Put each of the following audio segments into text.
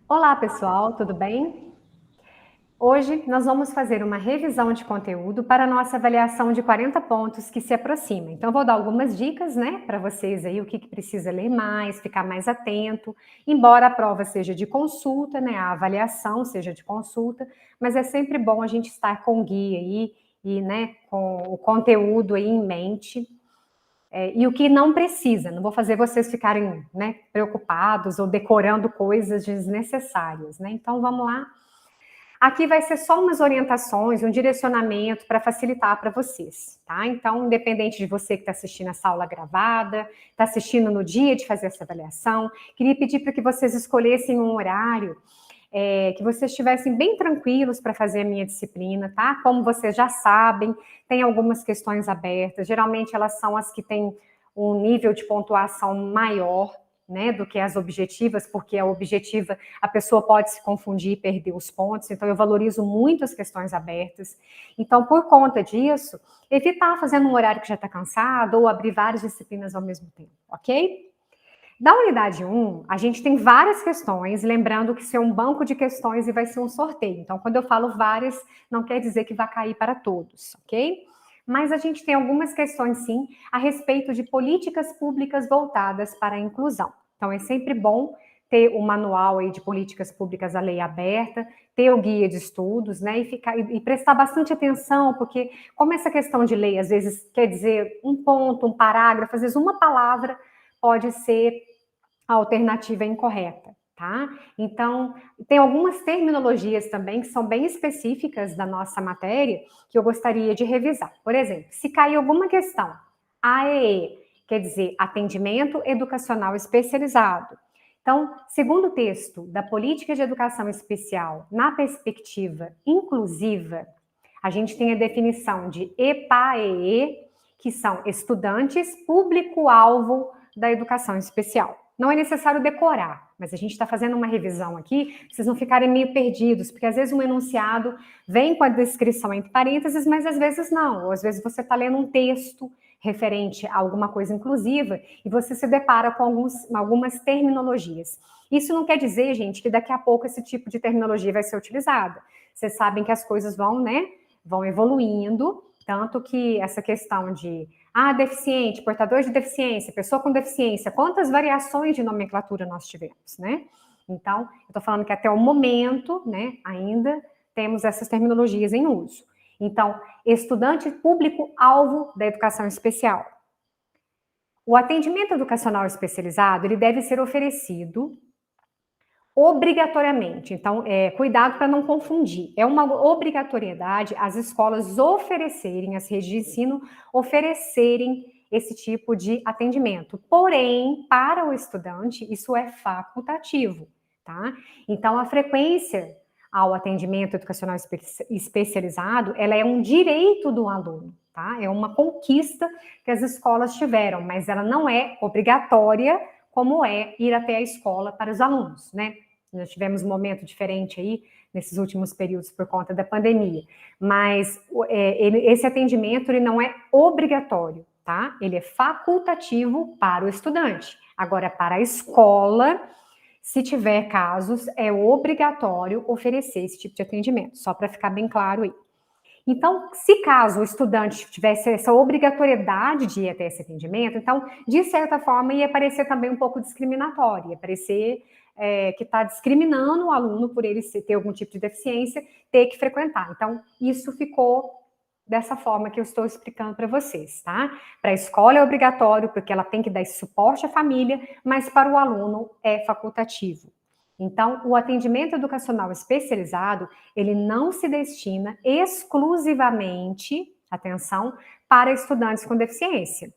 Olá, pessoal, tudo bem? Hoje nós vamos fazer uma revisão de conteúdo para a nossa avaliação de 40 pontos que se aproxima. Então, vou dar algumas dicas, né, para vocês aí, o que precisa ler mais, ficar mais atento, embora a prova seja de consulta, né, a avaliação seja de consulta, mas é sempre bom a gente estar com o guia aí e, né, com o conteúdo aí em mente. E o que não precisa, não vou fazer vocês ficarem, né, preocupados ou decorando coisas desnecessárias, né? Então, vamos lá. Aqui vai ser só umas orientações, um direcionamento para facilitar para vocês, tá? Então, independente de você que está assistindo essa aula gravada, está assistindo no dia de fazer essa avaliação, queria pedir para que vocês escolhessem um horário que vocês estivessem bem tranquilos para fazer a minha disciplina, tá? Como vocês já sabem, tem algumas questões abertas, geralmente elas são as que têm um nível de pontuação maior, né, do que as objetivas, porque a objetiva, a pessoa pode se confundir e perder os pontos, então eu valorizo muito as questões abertas. Então, por conta disso, evitar fazendo um horário que já está cansado ou abrir várias disciplinas ao mesmo tempo, ok? Da unidade 1, a gente tem várias questões, lembrando que isso é um banco de questões e vai ser um sorteio. Então, quando eu falo várias, não quer dizer que vai cair para todos, ok? Mas a gente tem algumas questões, sim, a respeito de políticas públicas voltadas para a inclusão. Então, é sempre bom ter o manual aí de políticas públicas, a lei aberta, ter o guia de estudos, né, e prestar bastante atenção, porque como essa questão de lei, às vezes, quer dizer um ponto, um parágrafo, às vezes uma palavra pode ser a alternativa incorreta, tá? Então, tem algumas terminologias também que são bem específicas da nossa matéria que eu gostaria de revisar. Por exemplo, se cair alguma questão, AEE, quer dizer Atendimento Educacional Especializado. Então, segundo o texto da Política de Educação Especial na perspectiva inclusiva, a gente tem a definição de EPAEE, que são estudantes público-alvo da educação especial. Não é necessário decorar, mas a gente está fazendo uma revisão aqui, para vocês não ficarem meio perdidos, porque às vezes um enunciado vem com a descrição entre parênteses, mas às vezes não, ou às vezes você está lendo um texto referente a alguma coisa inclusiva e você se depara com algumas terminologias. Isso não quer dizer, gente, que daqui a pouco esse tipo de terminologia vai ser utilizada. Vocês sabem que as coisas vão, né, vão evoluindo, tanto que essa questão de deficiente, portador de deficiência, pessoa com deficiência, quantas variações de nomenclatura nós tivemos, né? Então, eu estou falando que até o momento, né, ainda temos essas terminologias em uso. Então, estudante público-alvo da educação especial. O atendimento educacional especializado, ele deve ser oferecido obrigatoriamente. Então, cuidado para não confundir. É uma obrigatoriedade as escolas oferecerem, as redes de ensino oferecerem esse tipo de atendimento. Porém, para o estudante, isso é facultativo, tá? Então, a frequência ao atendimento educacional especializado, ela é um direito do aluno, tá? É uma conquista que as escolas tiveram, mas ela não é obrigatória como é ir até a escola para os alunos, né? Nós tivemos um momento diferente aí nesses últimos períodos por conta da pandemia, mas esse atendimento ele não é obrigatório, tá? Ele é facultativo para o estudante. Agora, para a escola, se tiver casos, é obrigatório oferecer esse tipo de atendimento, só para ficar bem claro aí. Então, se caso o estudante tivesse essa obrigatoriedade de ir até esse atendimento, então, de certa forma, ia parecer também um pouco discriminatório, ia parecer que está discriminando o aluno por ele ter algum tipo de deficiência, ter que frequentar. Então, isso ficou dessa forma que eu estou explicando para vocês, tá? Para a escola é obrigatório, porque ela tem que dar esse suporte à família, mas para o aluno é facultativo. Então, o atendimento educacional especializado, ele não se destina exclusivamente, atenção, para estudantes com deficiência.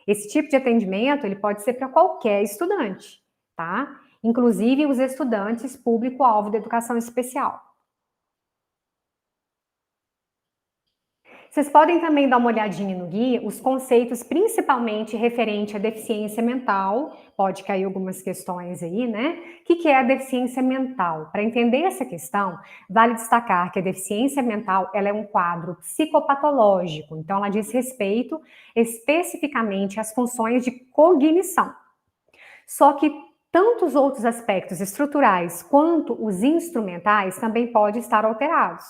Esse tipo de atendimento, ele pode ser para qualquer estudante, tá? Inclusive os estudantes público-alvo da educação especial. Vocês podem também dar uma olhadinha no guia, os conceitos principalmente referente à deficiência mental, pode cair algumas questões aí, né? O que é a deficiência mental? Para entender essa questão, vale destacar que a deficiência mental ela é um quadro psicopatológico, então ela diz respeito especificamente às funções de cognição. Só que Tanto os outros aspectos estruturais quanto os instrumentais também podem estar alterados.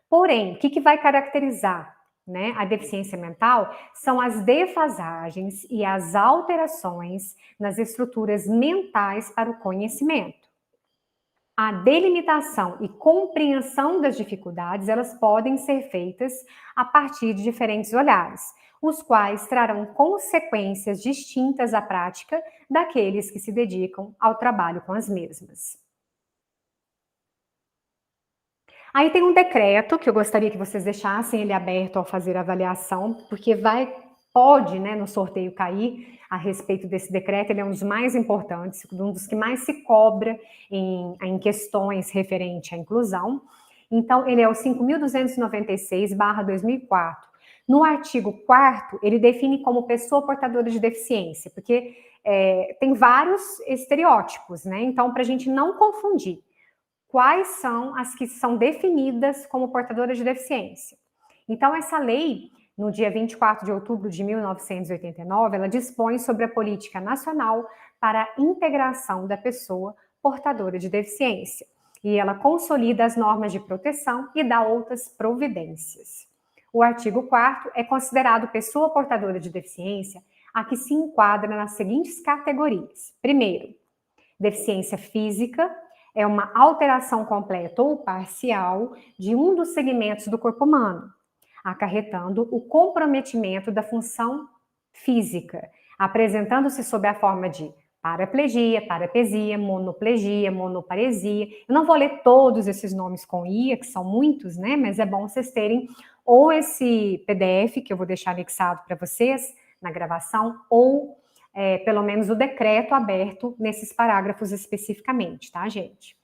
Porém, o que vai caracterizar, né, a deficiência mental são as defasagens e as alterações nas estruturas mentais para o conhecimento. A delimitação e compreensão das dificuldades, elas podem ser feitas a partir de diferentes olhares, os quais trarão consequências distintas à prática daqueles que se dedicam ao trabalho com as mesmas. Aí tem um decreto que eu gostaria que vocês deixassem ele aberto ao fazer a avaliação, porque pode, né, no sorteio cair a respeito desse decreto. Ele é um dos mais importantes, um dos que mais se cobra em questões referente à inclusão. Então, ele é o 5.296/2004. No artigo 4º, ele define como pessoa portadora de deficiência, porque tem vários estereótipos, né? Então, para a gente não confundir, quais são as que são definidas como portadoras de deficiência. Então, essa lei, no dia 24 de outubro de 1989, ela dispõe sobre a política nacional para a integração da pessoa portadora de deficiência. E ela consolida as normas de proteção e dá outras providências. O artigo 4º é considerado pessoa portadora de deficiência a que se enquadra nas seguintes categorias. Primeiro, deficiência física, é uma alteração completa ou parcial de um dos segmentos do corpo humano, acarretando o comprometimento da função física, apresentando-se sob a forma de paraplegia, parapesia, monoplegia, monoparesia. Eu não vou ler todos esses nomes com IA, que são muitos, né? Mas é bom vocês terem ou esse PDF, que eu vou deixar anexado para vocês na gravação, ou pelo menos o decreto aberto nesses parágrafos especificamente, tá, gente?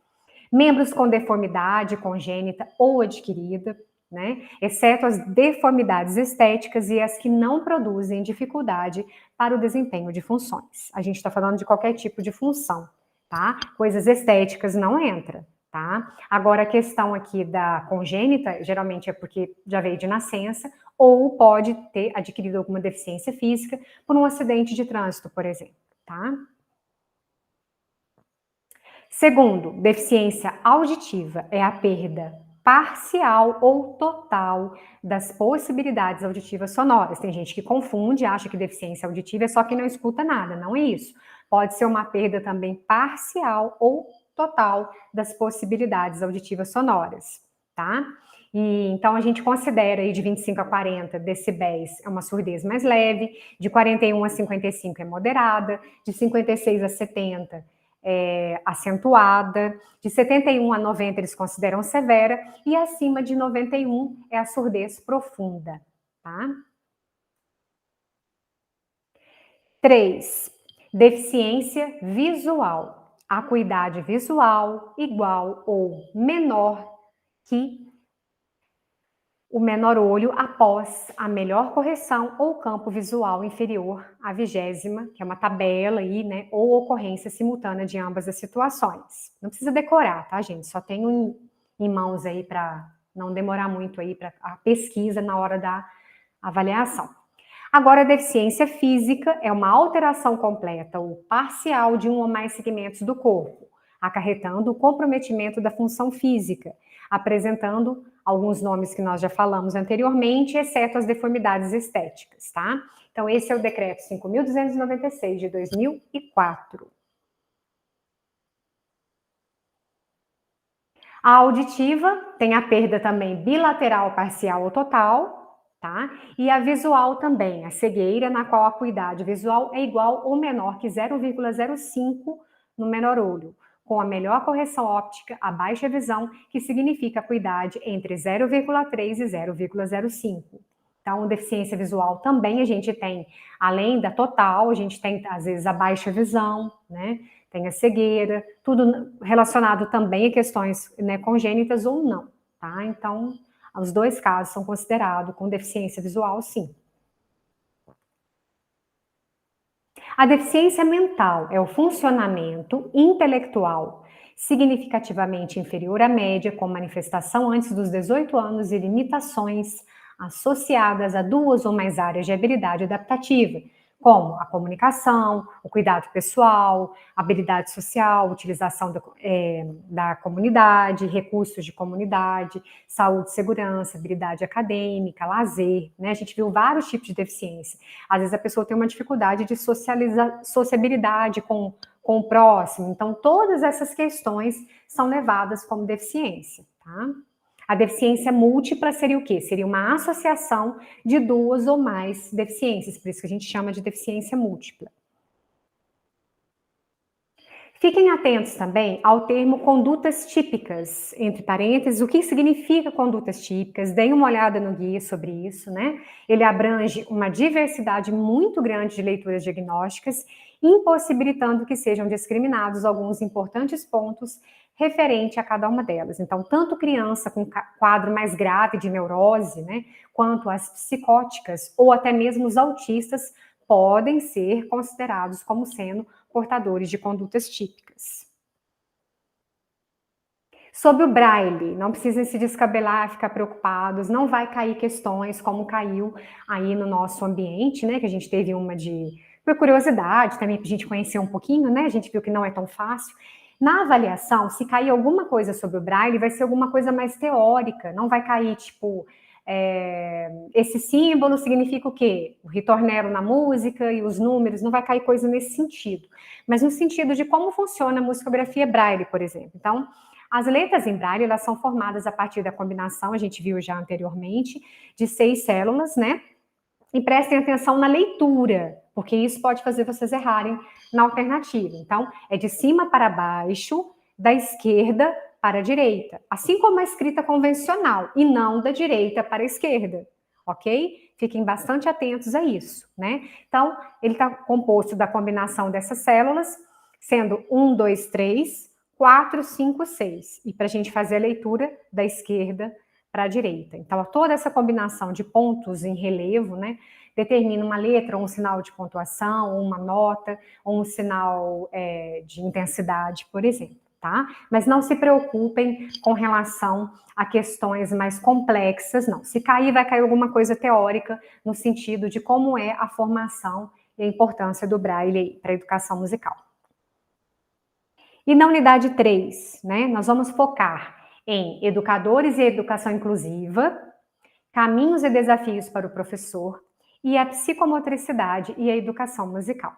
Membros com deformidade congênita ou adquirida, né? Exceto as deformidades estéticas e as que não produzem dificuldade para o desempenho de funções. A gente está falando de qualquer tipo de função, tá? Coisas estéticas não entra, tá? Agora, a questão aqui da congênita, geralmente é porque já veio de nascença, ou pode ter adquirido alguma deficiência física por um acidente de trânsito, por exemplo, tá? Segundo, deficiência auditiva é a perda parcial ou total das possibilidades auditivas sonoras. Tem gente que confunde, acha que deficiência auditiva é só quem não escuta nada, não é isso. Pode ser uma perda também parcial ou total das possibilidades auditivas sonoras, tá? E então a gente considera aí de 25 a 40 decibéis é uma surdez mais leve, de 41 a 55 é moderada, de 56 a 70 acentuada, de 71 a 90 eles consideram severa, e acima de 91 é a surdez profunda, tá? 3. Deficiência visual. Acuidade visual igual ou menor que o menor olho após a melhor correção ou campo visual inferior à 20ª, que é uma tabela aí, né, ou ocorrência simultânea de ambas as situações. Não precisa decorar, tá, gente? Só tenho em mãos aí para não demorar muito aí para a pesquisa na hora da avaliação. Agora, a deficiência física é uma alteração completa ou parcial de um ou mais segmentos do corpo, acarretando o comprometimento da função física, apresentando alguns nomes que nós já falamos anteriormente, exceto as deformidades estéticas, tá? Então, esse é o decreto 5.296 de 2004. A auditiva tem a perda também bilateral, parcial ou total, tá? E a visual também, a cegueira, na qual a acuidade visual é igual ou menor que 0,05 no menor olho, com a melhor correção óptica, a baixa visão, que significa acuidade entre 0,3 e 0,05. Então, deficiência visual também a gente tem, além da total, a gente tem, às vezes, a baixa visão, né? Tem a cegueira, tudo relacionado também a questões, né, congênitas ou não, tá? Então, os dois casos são considerados com deficiência visual, sim. A deficiência mental é o funcionamento intelectual significativamente inferior à média, com manifestação antes dos 18 anos e limitações associadas a duas ou mais áreas de habilidade adaptativa, como a comunicação, o cuidado pessoal, habilidade social, utilização da comunidade, recursos de comunidade, saúde e segurança, habilidade acadêmica, lazer, né? A gente viu vários tipos de deficiência. Às vezes a pessoa tem uma dificuldade de sociabilidade com o próximo. Então, todas essas questões são levadas como deficiência, tá? A deficiência múltipla seria o quê? Seria uma associação de duas ou mais deficiências, por isso que a gente chama de deficiência múltipla. Fiquem atentos também ao termo condutas típicas, entre parênteses, o que significa condutas típicas, deem uma olhada no guia sobre isso, né? Ele abrange uma diversidade muito grande de leituras diagnósticas, impossibilitando que sejam discriminados alguns importantes pontos referente a cada uma delas. Então, tanto criança com quadro mais grave de neurose, né, quanto as psicóticas ou até mesmo os autistas podem ser considerados como sendo portadores de condutas típicas. Sobre o Braille, não precisem se descabelar, ficar preocupados, não vai cair questões como caiu aí no nosso ambiente, né, que a gente teve uma por curiosidade, também para a gente conhecer um pouquinho, né, a gente viu que não é tão fácil. Na avaliação, se cair alguma coisa sobre o Braille, vai ser alguma coisa mais teórica, não vai cair, tipo, esse símbolo significa o quê? O ritornelo na música e os números, não vai cair coisa nesse sentido, mas no sentido de como funciona a musicografia Braille, por exemplo. Então, as letras em Braille, elas são formadas a partir da combinação, a gente viu já anteriormente, de 6 células, né? E prestem atenção na leitura, porque isso pode fazer vocês errarem na alternativa. Então, é de cima para baixo, da esquerda para a direita, assim como a escrita convencional, e não da direita para a esquerda, ok? Fiquem bastante atentos a isso, né? Então, ele está composto da combinação dessas células, sendo 1, 2, 3, 4, 5, 6. E para a gente fazer a leitura da esquerda para a direita. Então, toda essa combinação de pontos em relevo, né, determina uma letra, ou um sinal de pontuação, ou uma nota, ou um sinal de intensidade, por exemplo, tá? Mas não se preocupem com relação a questões mais complexas, não. Se cair, vai cair alguma coisa teórica, no sentido de como é a formação e a importância do Braille para a educação musical. E na unidade 3, né, nós vamos focar em educadores e educação inclusiva, caminhos e desafios para o professor e a psicomotricidade e a educação musical.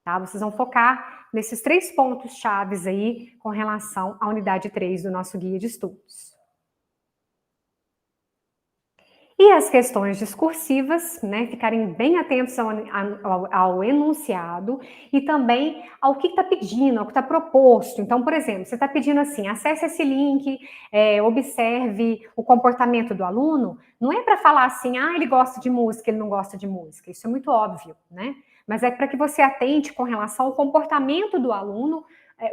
Tá? Vocês vão focar nesses 3 pontos chaves aí com relação à unidade 3 do nosso guia de estudos. E as questões discursivas, né, ficarem bem atentos ao enunciado e também ao que está pedindo, ao que está proposto. Então, por exemplo, você está pedindo assim, acesse esse link, observe o comportamento do aluno, não é para falar assim, ele gosta de música, ele não gosta de música, isso é muito óbvio, né? Mas é para que você atente com relação ao comportamento do aluno,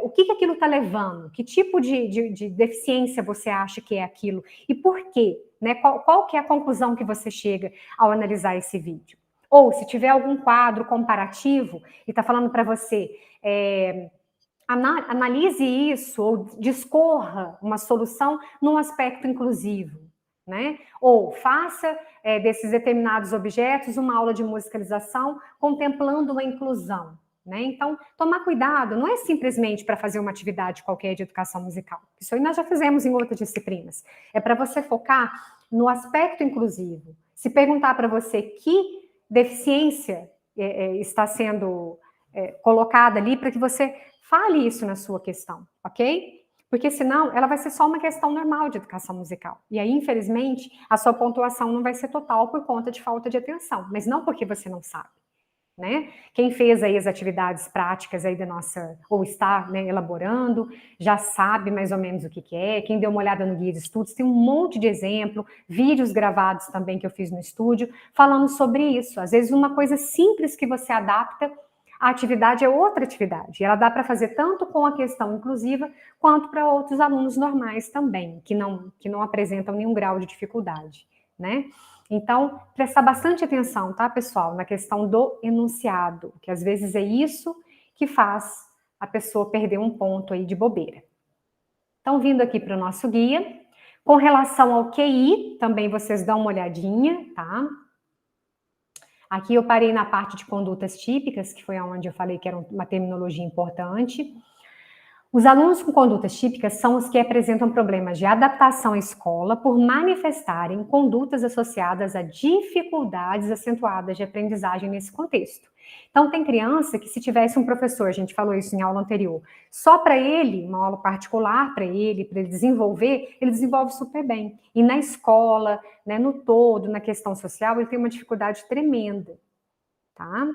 o que aquilo está levando, que tipo de deficiência você acha que é aquilo e por quê? Né? Qual que é a conclusão que você chega ao analisar esse vídeo? Ou se tiver algum quadro comparativo e está falando para você, analise isso ou discorra uma solução num aspecto inclusivo, né? Ou faça desses determinados objetos uma aula de musicalização contemplando uma inclusão. Né? Então, tomar cuidado não é simplesmente para fazer uma atividade qualquer de educação musical. Isso aí nós já fizemos em outras disciplinas. É para você focar no aspecto inclusivo. Se perguntar para você que deficiência está sendo colocada ali, para que você fale isso na sua questão, ok? Porque senão ela vai ser só uma questão normal de educação musical. E aí, infelizmente, a sua pontuação não vai ser total por conta de falta de atenção, mas não porque você não sabe. Né? Quem fez aí as atividades práticas aí da nossa, ou está, né, elaborando, já sabe mais ou menos o que é. Quem deu uma olhada no guia de estudos, tem um monte de exemplo, vídeos gravados também que eu fiz no estúdio, falando sobre isso. Às vezes uma coisa simples que você adapta, a atividade é outra atividade. Ela dá para fazer tanto com a questão inclusiva, quanto para outros alunos normais também, que não apresentam nenhum grau de dificuldade, né? Então, prestar bastante atenção, tá, pessoal, na questão do enunciado, que às vezes é isso que faz a pessoa perder um ponto aí de bobeira. Então, vindo aqui para o nosso guia, com relação ao QI, também vocês dão uma olhadinha, tá? Aqui eu parei na parte de condutas típicas, que foi onde eu falei que era uma terminologia importante. Os alunos com condutas típicas são os que apresentam problemas de adaptação à escola por manifestarem condutas associadas a dificuldades acentuadas de aprendizagem nesse contexto. Então, tem criança que, se tivesse um professor, a gente falou isso em aula anterior, só para ele, uma aula particular para ele desenvolver, ele desenvolve super bem. E na escola, né, no todo, na questão social, ele tem uma dificuldade tremenda, tá?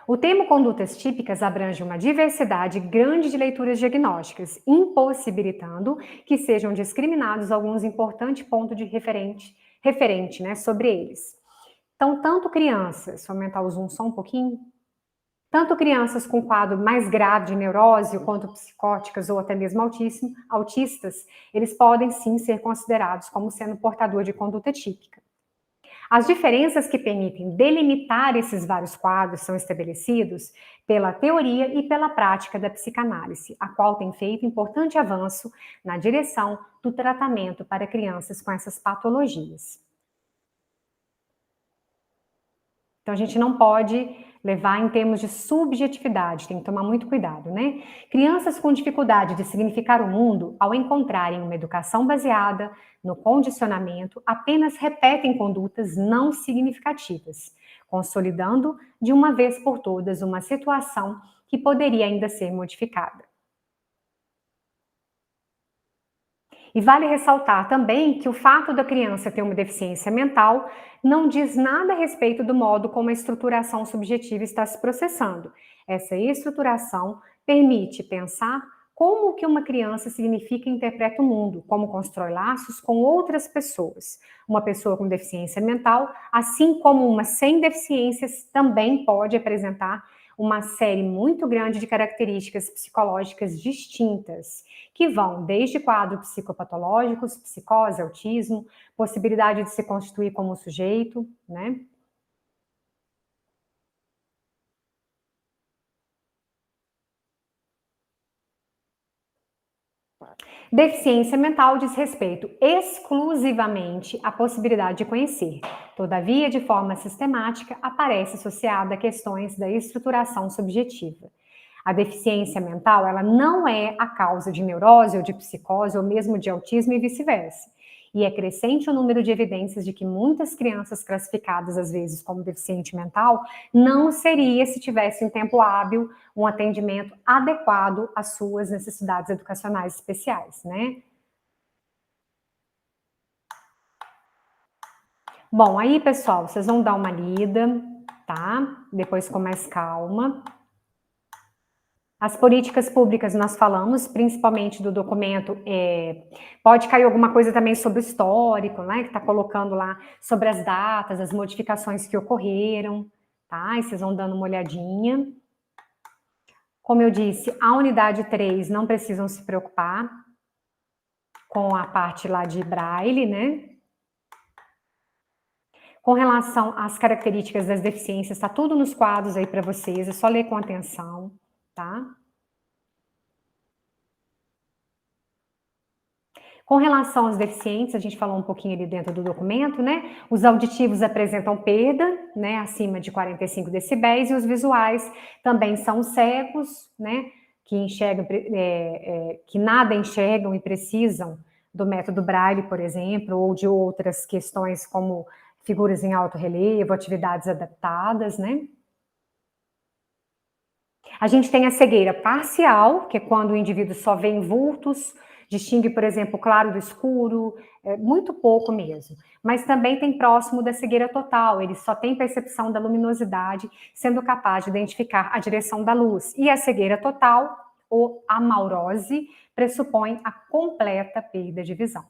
O termo condutas típicas abrange uma diversidade grande de leituras diagnósticas, impossibilitando que sejam discriminados alguns importantes pontos de referente, né, sobre eles. Então, tanto crianças, vou aumentar o zoom só um pouquinho, tanto crianças com quadro mais grave de neurose, quanto psicóticas ou até mesmo autistas, eles podem sim ser considerados como sendo portador de conduta típica. As diferenças que permitem delimitar esses vários quadros são estabelecidos pela teoria e pela prática da psicanálise, a qual tem feito importante avanço na direção do tratamento para crianças com essas patologias. Então, a gente não pode levar em termos de subjetividade, tem que tomar muito cuidado, né? Crianças com dificuldade de significar o mundo, ao encontrarem uma educação baseada no condicionamento, apenas repetem condutas não significativas, consolidando de uma vez por todas uma situação que poderia ainda ser modificada. E vale ressaltar também que o fato da criança ter uma deficiência mental não diz nada a respeito do modo como a estruturação subjetiva está se processando. Essa estruturação permite pensar como que uma criança significa e interpreta o mundo, como constrói laços com outras pessoas. Uma pessoa com deficiência mental, assim como uma sem deficiências, também pode apresentar uma série muito grande de características psicológicas distintas, que vão desde quadros psicopatológicos, psicose, autismo, possibilidade de se constituir como sujeito, né? Deficiência mental diz respeito exclusivamente à possibilidade de conhecer. Todavia, de forma sistemática, aparece associada a questões da estruturação subjetiva. A deficiência mental, ela não é a causa de neurose ou de psicose ou mesmo de autismo e vice-versa. E é crescente o número de evidências de que muitas crianças classificadas, às vezes, como deficiente mental, não seria, se tivesse em tempo hábil, um atendimento adequado às suas necessidades educacionais especiais, né? Bom, aí, pessoal, vocês vão dar uma lida, tá? Depois com mais calma. As políticas públicas nós falamos, principalmente do documento, pode cair alguma coisa também sobre o histórico, né, que está colocando lá sobre as datas, as modificações que ocorreram, tá? E vocês vão dando uma olhadinha. Como eu disse, a unidade 3 não precisam se preocupar com a parte lá de Braille, né? Com relação às características das deficiências, está tudo nos quadros aí para vocês, é só ler com atenção, tá? Com relação aos deficientes, a gente falou um pouquinho ali dentro do documento, né? Os auditivos apresentam perda, né, acima de 45 decibéis, e os visuais também são cegos, né, que enxergam, que nada enxergam e precisam do método Braille, por exemplo, ou de outras questões como figuras em alto relevo, atividades adaptadas, né? A gente tem a cegueira parcial, que é quando o indivíduo só vê em vultos, distingue, por exemplo, o claro do escuro, muito pouco mesmo. Mas também tem próximo da cegueira total, ele só tem percepção da luminosidade, sendo capaz de identificar a direção da luz. E a cegueira total, ou amaurose, pressupõe a completa perda de visão,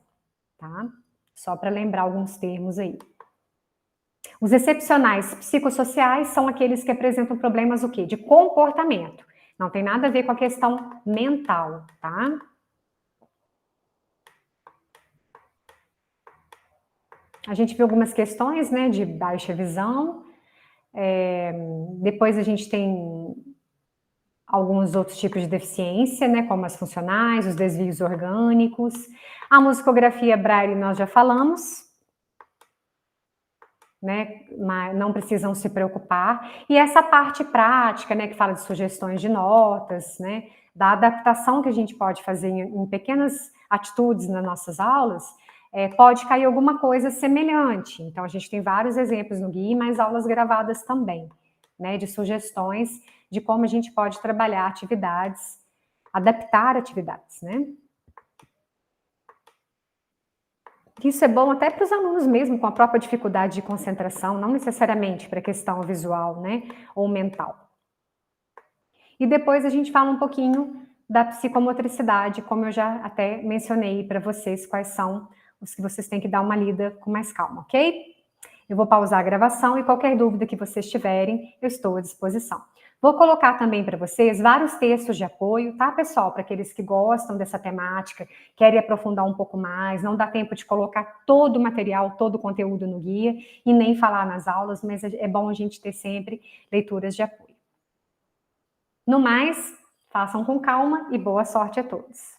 tá? Só para lembrar alguns termos aí. Os excepcionais psicossociais são aqueles que apresentam problemas o quê? De comportamento. Não tem nada a ver com a questão mental, tá? A gente viu algumas questões, né, de baixa visão. Depois a gente tem alguns outros tipos de deficiência, né, como as funcionais, os desvios orgânicos. A musicografia Braille nós já falamos, né, mas não precisam se preocupar. E essa parte prática, né, que fala de sugestões de notas, né, da adaptação que a gente pode fazer em pequenas atitudes nas nossas aulas, pode cair alguma coisa semelhante. Então, a gente tem vários exemplos no guia, mas aulas gravadas também, né, de sugestões de como a gente pode trabalhar atividades, adaptar atividades, né. Isso é bom até para os alunos mesmo, com a própria dificuldade de concentração, não necessariamente para a questão visual, né, ou mental. E depois a gente fala um pouquinho da psicomotricidade, como eu já até mencionei para vocês, quais são os que vocês têm que dar uma lida com mais calma, ok? Eu vou pausar a gravação e qualquer dúvida que vocês tiverem, eu estou à disposição. Vou colocar também para vocês vários textos de apoio, tá, pessoal? Para aqueles que gostam dessa temática, querem aprofundar um pouco mais, não dá tempo de colocar todo o material, todo o conteúdo no guia e nem falar nas aulas, mas é bom a gente ter sempre leituras de apoio. No mais, façam com calma e boa sorte a todos.